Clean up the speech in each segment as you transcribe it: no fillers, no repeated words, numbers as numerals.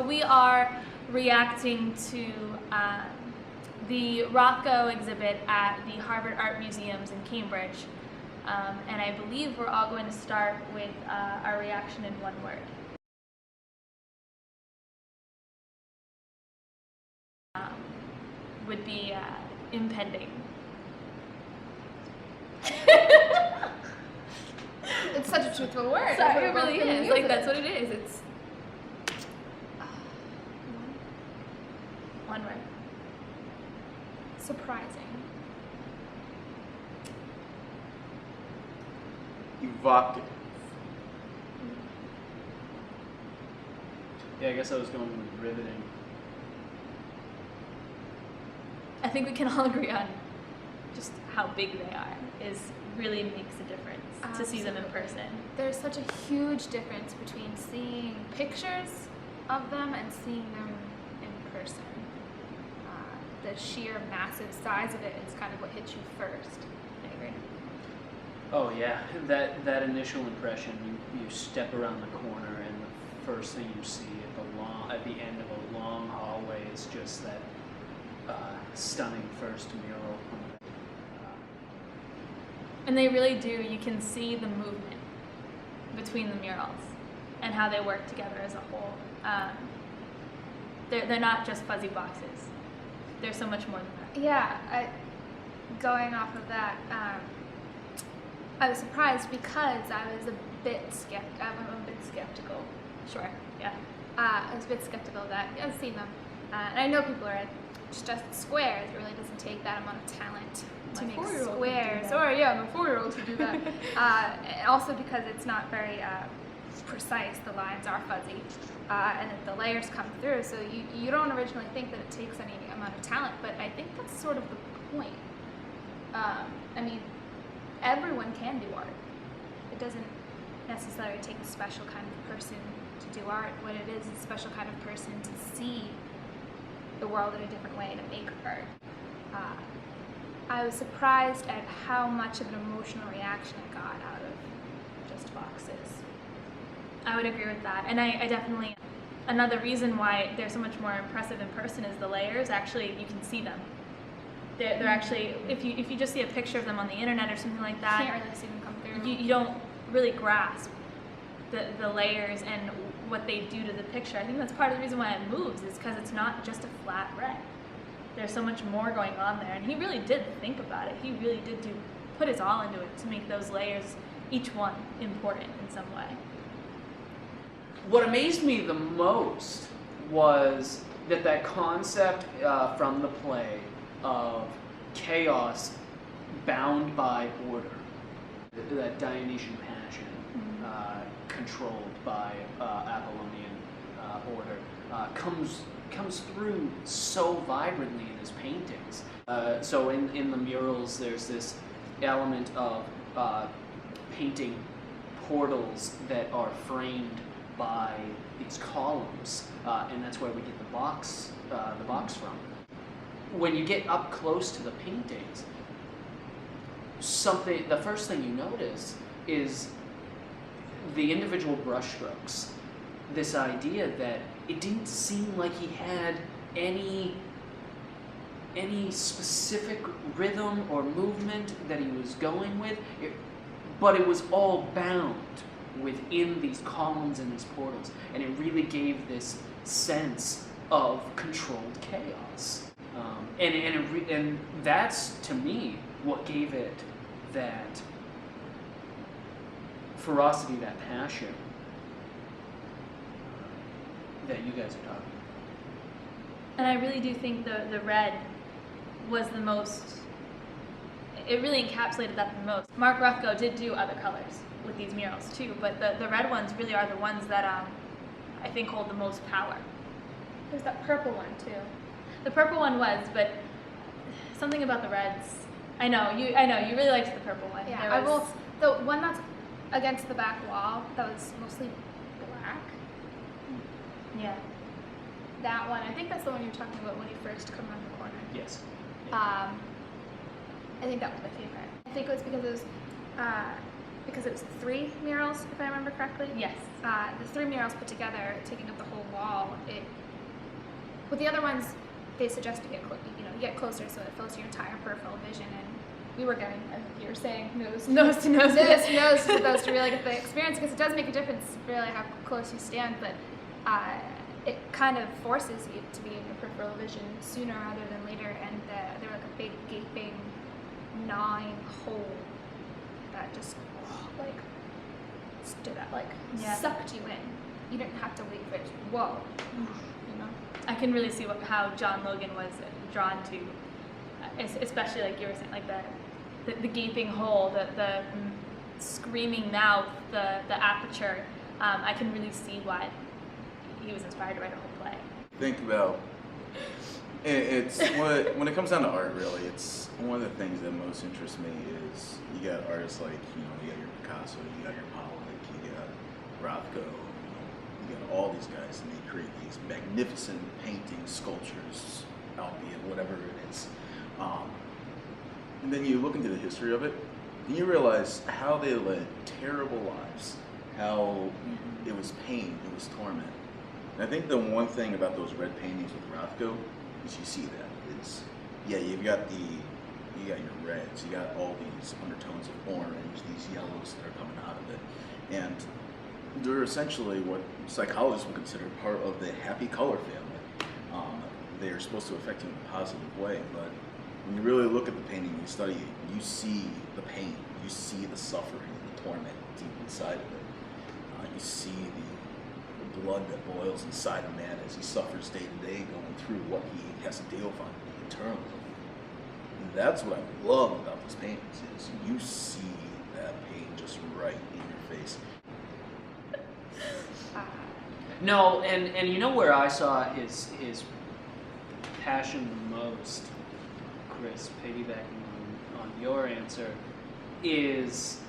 we are reacting to the Rothko exhibit at the Harvard Art Museums in Cambridge. And I believe we're all going to start with our reaction in one word. Would be impending. It's such a truthful word. Sorry, it really is. Like, that's what it is. It's one word. Surprising. Evocative. Yeah, I guess I was going with riveting. I think we can all agree on just how big they are really makes a difference to see them in person. There's such a huge difference between seeing pictures of them and seeing them in person. The sheer massive size of it is kind of what hits you first. I agree. Oh yeah, that initial impression, you step around the corner and the first thing you see at the end of a long hallway is just that stunning first mural. And they really do, you can see the movement between the murals and how they work together as a whole. They're not just fuzzy boxes. There's so much more than that. Yeah, going off of that, I was surprised because I was a bit skeptical. Sure, yeah. I was a bit skeptical of that. I've seen them. And I know people are just squares. It really doesn't take that amount of talent to make squares. Or yeah, I'm a 4-year-old to do that. And also because it's not very precise. The lines are fuzzy, and the layers come through. So you don't originally think that it takes any amount of talent, but I think that's sort of the point. I mean, everyone can do art. It doesn't necessarily take a special kind of person to do art. What it is a special kind of person to see the world in a different way, to make art. I was surprised at how much of an emotional reaction I got out of just boxes. I would agree with that. And I definitely, another reason why they're so much more impressive in person is the layers. Actually, you can see them. They're actually, if you just see a picture of them on the internet or something like that, You can't really see them come through. You don't really grasp the layers and what they do to the picture. I think that's part of the reason why it moves, is because it's not just a flat red. There's so much more going on there, and he really did think about it. He really did put his all into it to make those layers, each one, important in some way. What amazed me the most was that concept from the play of chaos bound by order, that Dionysian passion controlled by Apollonian order, comes through so vibrantly in his paintings. So in the murals, there's this element of painting portals that are framed by these columns, and that's where we get the box from. When you get up close to the paintings, the first thing you notice is the individual brushstrokes. This idea that it didn't seem like he had any specific rhythm or movement that he was going with, but it was all bound within these columns and these portals, and it really gave this sense of controlled chaos. And that's, to me, what gave it that ferocity, that passion that you guys are talking about. And I really do think the red was the most, it really encapsulated that the most. Mark Rothko did do other colors with these murals too, but the red ones really are the ones that I think hold the most power. There's that purple one too. The purple one was, but something about the reds. I know you really liked the purple one. Yeah, I will. The one that's against the back wall, that was mostly black. Yeah. That one, I think that's the one you're talking about when you first come around the corner. Yes. I think that was my favorite. I think it was because it was because it was 3 murals, if I remember correctly. Yes. The 3 murals put together, taking up the whole wall. With the other ones, they suggest you get closer so it fills your entire peripheral vision. And we were getting, as you were saying, nose to nose with those to really get the experience, because it does make a difference really how close you stand. But it kind of forces you to be in your peripheral vision sooner rather than later. And they were like a big gaping, gnawing hole that just stood out, sucked you in. You didn't have to wait for it. Whoa, you know. I can really see how John Logan was drawn to, especially like you were saying, like the gaping hole, the screaming mouth, the aperture. I can really see why he was inspired to write a whole play. Think about it's when it comes down to art, really, it's one of the things that most interests me is you got artists like, you got your Picasso, you got your Pollock, you got Rothko, you got all these guys, and they create these magnificent paintings, sculptures, albeit whatever it is. And then you look into the history of it, and you realize how they led terrible lives, how it was pain, it was torment. And I think the one thing about those red paintings with Rothko is you see that. It's, you've got your reds, you got all these undertones of orange, these yellows that are coming out of it. And they're essentially what psychologists would consider part of the happy color family. They're supposed to affect you in a positive way, but when you really look at the painting and you study it, you see the pain, you see the suffering, the torment deep inside of it. You see the blood that boils inside a man as he suffers day to day going through what he has to deal with internally. And that's what I love about these paintings, is you see that pain just right in your face. No, and you know where I saw his passion the most, Chris, piggybacking on your answer, is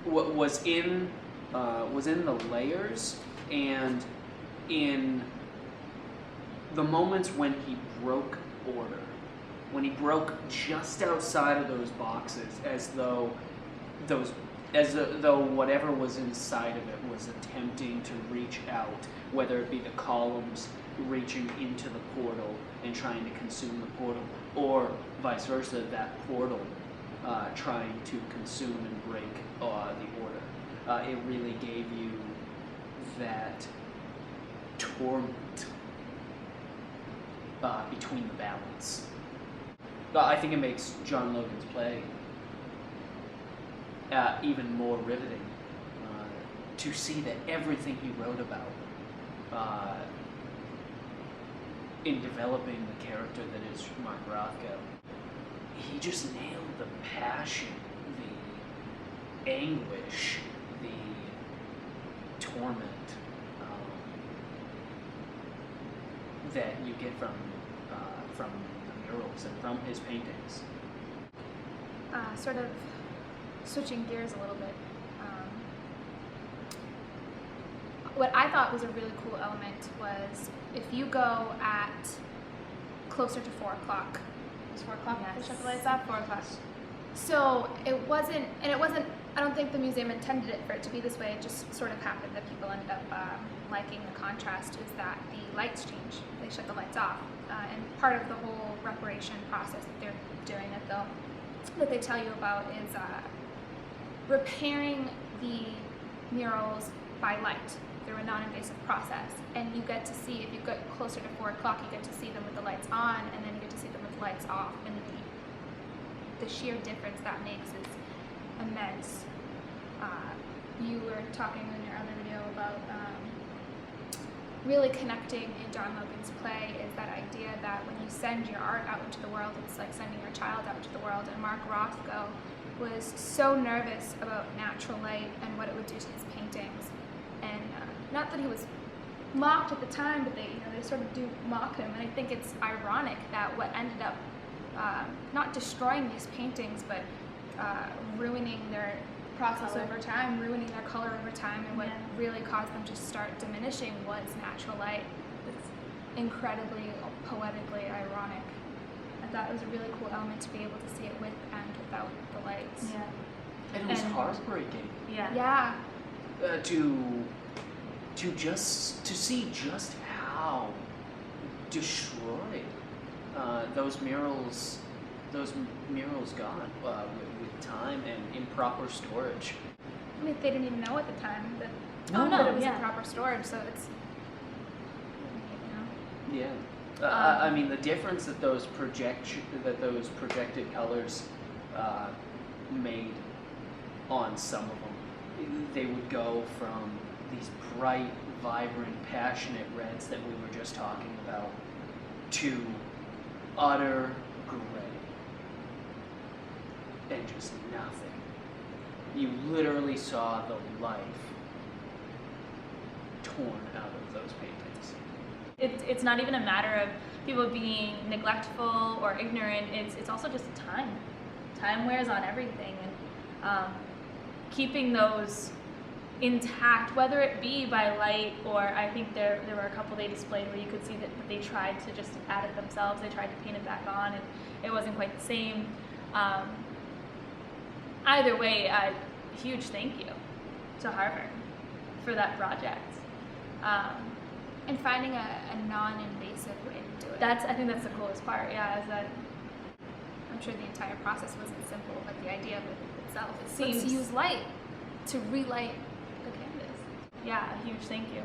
what was in the layers and in the moments when he broke order, when he broke just outside of those boxes, as though whatever was inside of it was attempting to reach out, whether it be the columns reaching into the portal and trying to consume the portal, or vice versa, that portal trying to consume and break the order. It really gave you that torment between the balance. I think it makes John Logan's play even more riveting to see that everything he wrote about in developing the character that is Mark Rothko, he just nailed the passion, the anguish, the torment that you get from the murals and from his paintings. Sort of switching gears a little bit. What I thought was a really cool element was if you go at closer to 4 o'clock. It was 4 o'clock? Yes. They shut the lights off? 4 o'clock. So it wasn't, I don't think the museum intended it for it to be this way. It just sort of happened that people ended up liking the contrast, is that the lights change. They shut the lights off. And part of the whole reparation process that they're doing that they tell you about is repairing the murals by light through a non-invasive process. And you get to see, if you get closer to 4 o'clock, you get to see them with the lights on, and then you get to see them with the lights off. And the sheer difference that makes is immense. You were talking in your other video about really connecting in John Logan's play is that idea that when you send your art out into the world, it's like sending your child out into the world. And Mark Rothko was so nervous about natural light and what it would do to his paintings. And not that he was mocked at the time, but they sort of do mock him. And I think it's ironic that what ended up not destroying these paintings, but ruining their process color over time, ruining their color over time, and what really caused them to start diminishing was natural light. It's incredibly poetically ironic. I thought it was a really cool element to be able to see it with and without the lights. Yeah. And it was And- heartbreaking Yeah. to see just how destroyed those murals got with time and improper storage. I mean, they didn't even know at the time that, No, that it was yeah. improper storage, so it's, you know. Yeah, I mean the difference that those projected colors made on some of them. They would go from these bright, vibrant, passionate reds that we were just talking about to utter gray and just nothing. You literally saw the life torn out of those paintings. It's not even a matter of people being neglectful or ignorant. It's also just time. Time wears on everything, and keeping those intact, whether it be by light or I think there were a couple they displayed where you could see that they tried to just add it themselves. They tried to paint it back on, and it wasn't quite the same. Either way, a huge thank you to Harvard for that project. And finding a non-invasive way to do it. I think that's the coolest part. Yeah, is that I'm sure the entire process wasn't simple, but the idea of it itself. Seems- Let's use light to relight the canvas. yeah, a huge thank you.